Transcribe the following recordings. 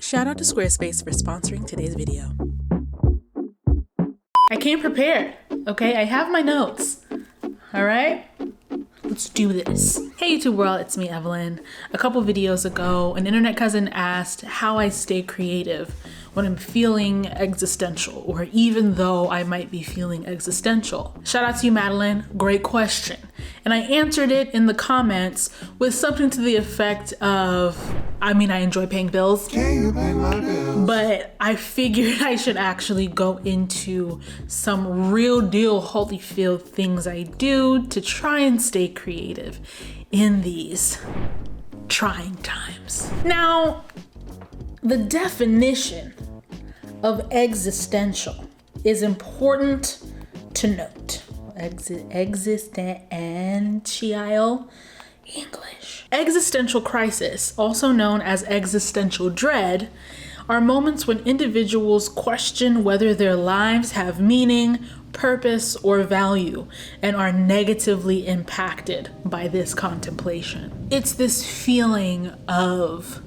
Shout out to Squarespace for sponsoring today's video. I came prepared, okay? I have my notes, all right? Let's do this. Hey YouTube world, it's me, Evelyn. A couple videos ago, an internet cousin asked how I stay creative when I'm feeling existential, or even though I might be feeling existential. Shout out to you, Madeline, great question. And I answered it in the comments with something to the effect of, I enjoy paying bills. Can you pay my bills? But I figured I should actually go into some real deal Holyfield things I do to try and stay creative in these trying times. Now, the definition of existential is important to note. Existential English. Existential crisis, also known as existential dread, are moments when individuals question whether their lives have meaning, purpose, or value, and are negatively impacted by this contemplation. It's this feeling of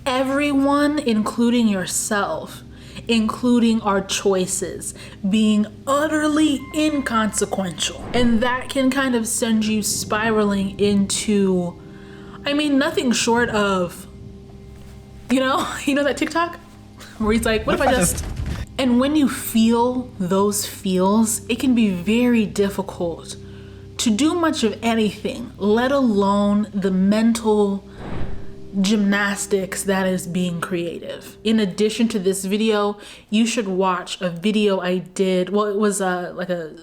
everyone, including yourself, including our choices, being utterly inconsequential. And that can kind of send you spiraling into, nothing short of, you know that TikTok where he's like, what if I just... And when you feel those feels, it can be very difficult to do much of anything, let alone the mental gymnastics that is being creative. In addition to this video, you should watch a video I did. Well, it was a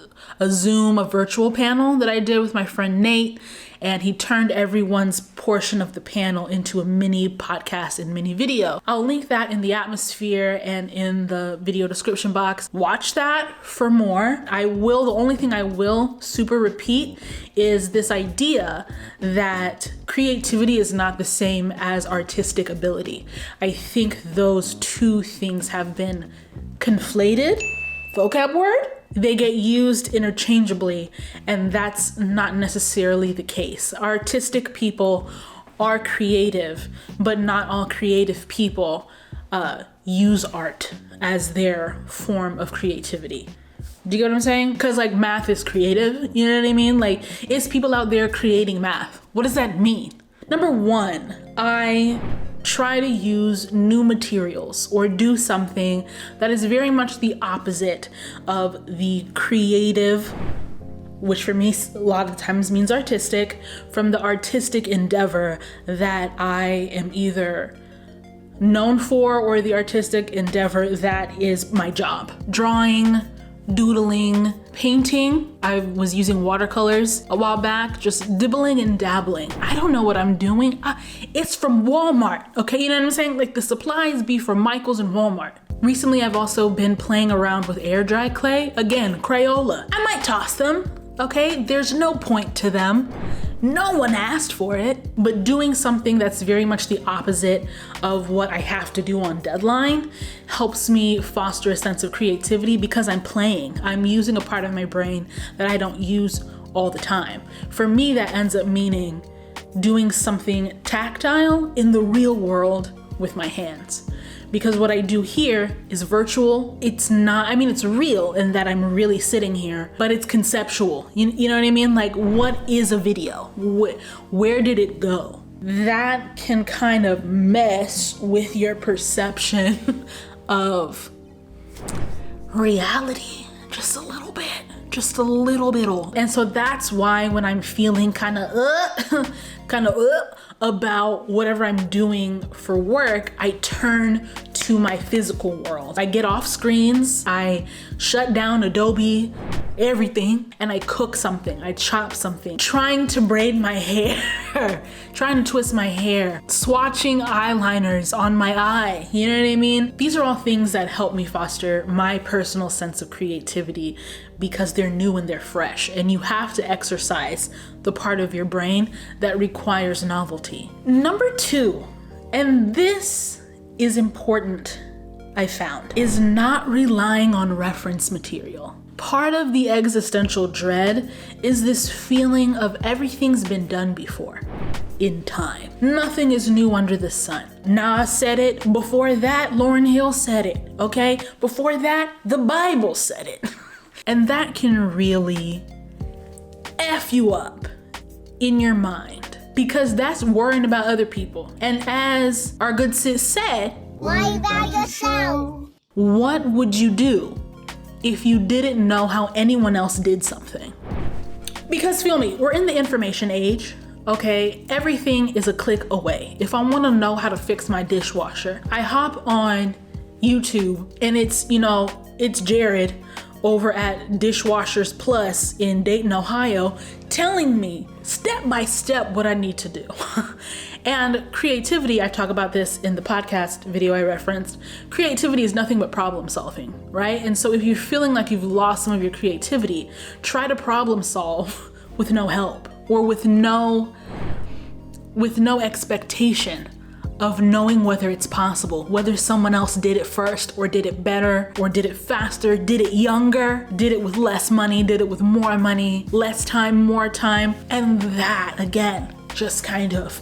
Zoom, a virtual panel that I did with my friend Nate, and he turned everyone's portion of the panel into a mini podcast and mini video. I'll link that in the atmosphere and in the video description box. Watch that for more. The only thing I will super repeat is this idea that creativity is not the same as artistic ability. I think those two things have been conflated. Vocab word? They get used interchangeably, and that's not necessarily the case. Artistic people are creative, but not all creative people use art as their form of creativity. Do you get what I'm saying? Because math is creative, you know what I mean? It's people out there creating math. What does that mean? Number one, I try to use new materials or do something that is very much the opposite of the creative, which for me a lot of times means artistic, from the artistic endeavor that I am either known for or the artistic endeavor that is my job. Drawing, doodling, painting. I was using watercolors a while back, just dibbling and dabbling. I don't know what I'm doing. It's from Walmart, okay? You know what I'm saying? The supplies be from Michael's and Walmart. Recently, I've also been playing around with air dry clay. Again, Crayola. I might toss them, okay? There's no point to them. No one asked for it, but doing something that's very much the opposite of what I have to do on deadline helps me foster a sense of creativity because I'm playing. I'm using a part of my brain that I don't use all the time. For me, that ends up meaning doing something tactile in the real world with my hands. Because what I do here is virtual. It's not, it's real in that I'm really sitting here, but it's conceptual. You know what I mean? What is a video? Where did it go? That can kind of mess with your perception of reality just a little bit. And so that's why when I'm feeling kind of about whatever I'm doing for work, I turn to my physical world. I get off screens, I shut down Adobe, everything, and I cook something, I chop something, trying to braid my hair, trying to twist my hair, swatching eyeliners on my eye, you know what I mean? These are all things that help me foster my personal sense of creativity because they're new and they're fresh, and you have to exercise the part of your brain that requires novelty. Number two, and this is important, I found, is not relying on reference material. Part of the existential dread is this feeling of everything's been done before. in time. Nothing is new under the sun. Nas said it. Before that, Lauryn Hill said it, okay? Before that, the Bible said it. And that can really F you up in your mind, because that's worrying about other people. And as our good sis said, worry about yourself. What would you do if you didn't know how anyone else did something? Because feel me, we're in the information age, okay? Everything is a click away. If I want to know how to fix my dishwasher, I hop on YouTube and it's Jared over at Dishwashers Plus in Dayton, Ohio, telling me step by step what I need to do. And creativity, I talk about this in the podcast video I referenced, creativity is nothing but problem solving, right? And so if you're feeling like you've lost some of your creativity, try to problem solve with no help, or with no expectation of knowing whether it's possible, whether someone else did it first or did it better or did it faster, did it younger, did it with less money, did it with more money, less time, more time. And that, again, just kind of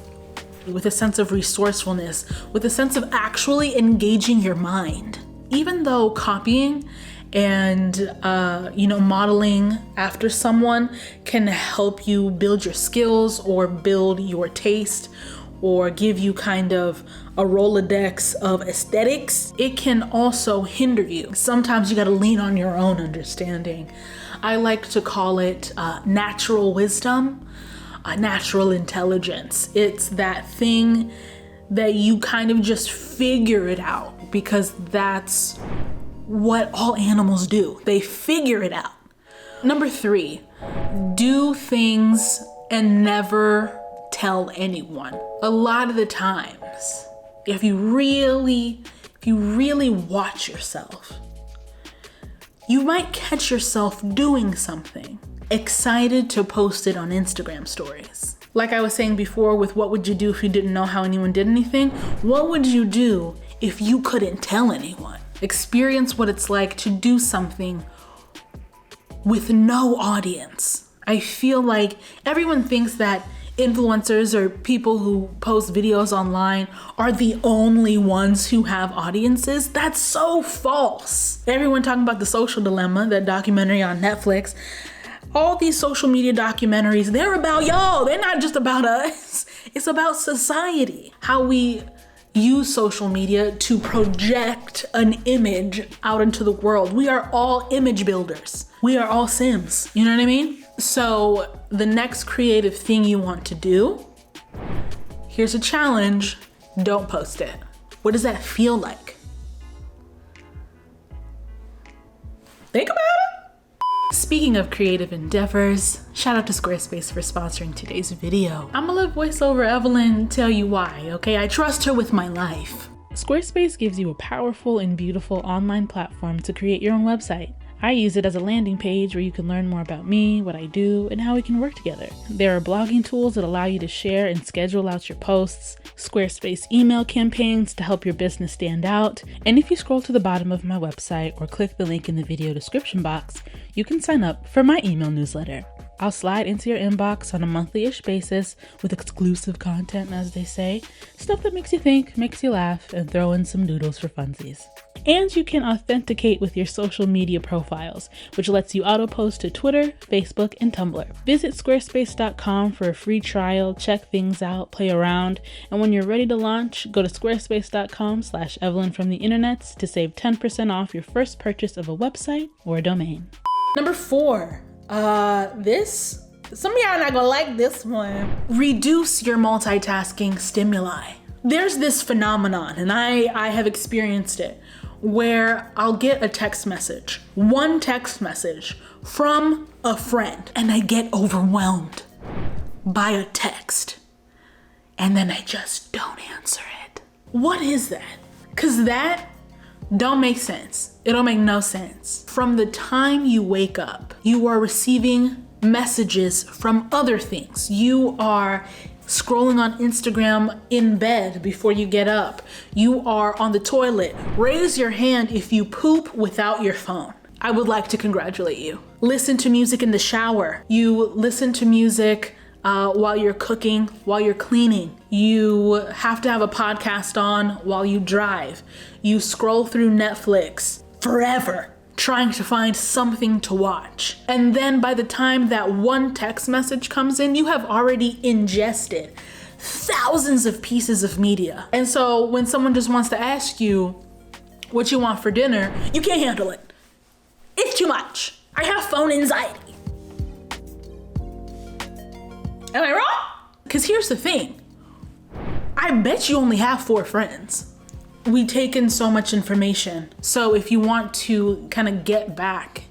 with a sense of resourcefulness, with a sense of actually engaging your mind. Even though copying and modeling after someone can help you build your skills or build your taste or give you kind of a Rolodex of aesthetics, it can also hinder you. Sometimes you gotta lean on your own understanding. I like to call it natural wisdom, natural intelligence. It's that thing that you kind of just figure it out, because that's what all animals do. They figure it out. Number 3, do things and never tell anyone. A lot of the times, if you really watch yourself, you might catch yourself doing something, excited to post it on Instagram stories. Like I was saying before with what would you do if you didn't know how anyone did anything? What would you do if you couldn't tell anyone? Experience what it's like to do something with no audience. I feel like everyone thinks that influencers or people who post videos online are the only ones who have audiences. That's so false. Everyone talking about The Social Dilemma, that documentary on Netflix. All these social media documentaries, they're about y'all. They're not just about us. It's about society. How we use social media to project an image out into the world. We are all image builders. We are all Sims. You know what I mean? So the next creative thing you want to do, here's a challenge: don't post it. What does that feel like? Think about it. Speaking of creative endeavors, shout out to Squarespace for sponsoring today's video. I'm gonna let voiceover Evelyn tell you why, okay? I trust her with my life. Squarespace gives you a powerful and beautiful online platform to create your own website. I use it as a landing page where you can learn more about me, what I do, and how we can work together. There are blogging tools that allow you to share and schedule out your posts, Squarespace email campaigns to help your business stand out, and if you scroll to the bottom of my website or click the link in the video description box, you can sign up for my email newsletter. I'll slide into your inbox on a monthly-ish basis with exclusive content, as they say, stuff that makes you think, makes you laugh, and throw in some doodles for funsies. And you can authenticate with your social media profiles, which lets you auto-post to Twitter, Facebook, and Tumblr. Visit squarespace.com for a free trial, check things out, play around, and when you're ready to launch, go to squarespace.com/Evelyn from the internets to save 10% off your first purchase of a website or a domain. Number 4. Some of y'all are not gonna like this one. Reduce your multitasking stimuli. There's this phenomenon, and I have experienced it, where I'll get a text message, one text message from a friend, and I get overwhelmed by a text, and then I just don't answer it. What is that? 'Cause that don't make sense. It don't make no sense. From the time you wake up, you are receiving messages from other things. You are scrolling on Instagram in bed before you get up. You are on the toilet. Raise your hand if you poop without your phone. I would like to congratulate you. Listen to music in the shower. You listen to music while you're cooking, while you're cleaning. You have to have a podcast on while you drive. You scroll through Netflix forever trying to find something to watch. And then by the time that one text message comes in, you have already ingested thousands of pieces of media. And so when someone just wants to ask you what you want for dinner, you can't handle it. It's too much. I have phone anxiety. Am I wrong? Because here's the thing. I bet you only have 4 friends. We take in so much information. So if you want to kind of get back,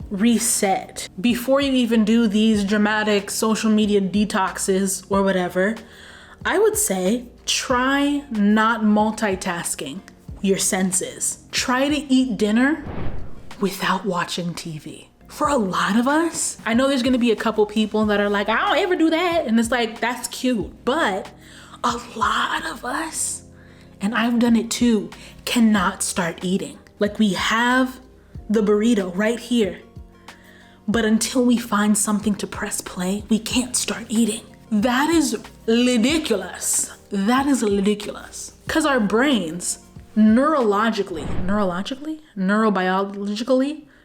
reset, before you even do these dramatic social media detoxes or whatever, I would say try not multitasking your senses. Try to eat dinner without watching TV. For a lot of us, I know there's gonna be a couple people that are like, I don't ever do that. And it's like, that's cute. But a lot of us, and I've done it too, cannot start eating. Like, we have the burrito right here, but until we find something to press play, we can't start eating. That is ridiculous. That is ridiculous. Because our brains, neurobiologically,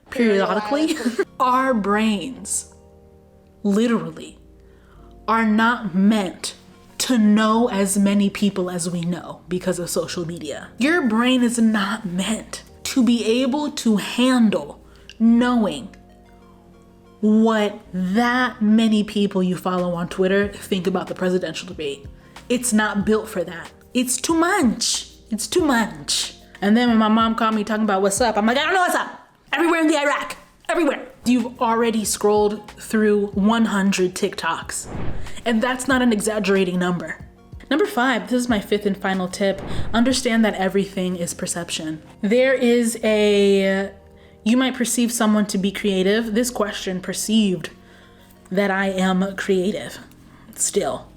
periodically, our brains literally are not meant to know as many people as we know because of social media. Your brain is not meant to be able to handle knowing what that many people you follow on Twitter think about the presidential debate. It's not built for that. It's too much. It's too much. And then when my mom called me talking about what's up, I'm like, I don't know what's up. Everywhere in the Iraq. Everywhere. You've already scrolled through 100 TikToks. And that's not an exaggerating number. Number 5, this is my 5th and final tip. Understand that everything is perception. You might perceive someone to be creative. This question perceived that I am creative still.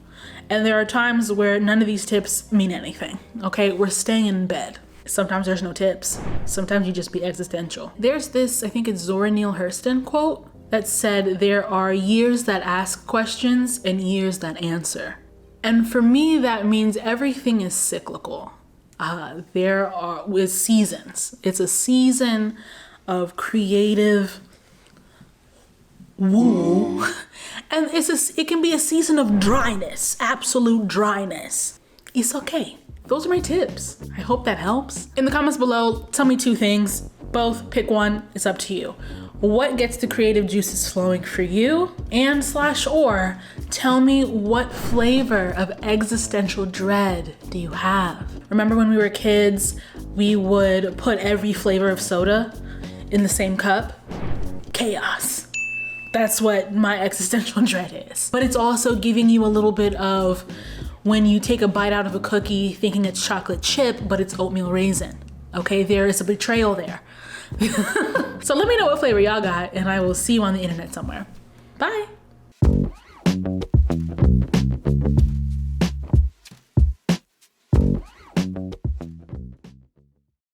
And there are times where none of these tips mean anything. Okay, we're staying in bed. Sometimes there's no tips. Sometimes you just be existential. There's this, I think it's Zora Neale Hurston quote that said, there are years that ask questions and years that answer. And for me, that means everything is cyclical. There are with seasons. It's a season of creative woo. And it can be a season of dryness, absolute dryness. It's okay. Those are my tips. I hope that helps. In the comments below, tell me 2 things. Both, pick one, it's up to you. What gets the creative juices flowing for you? And/or tell me what flavor of existential dread do you have? Remember when we were kids, we would put every flavor of soda in the same cup? Chaos. That's what my existential dread is. But it's also giving you a little bit of when you take a bite out of a cookie thinking it's chocolate chip, but it's oatmeal raisin. Okay, there is a betrayal there. So let me know what flavor y'all got, and I will see you on the internet somewhere. Bye.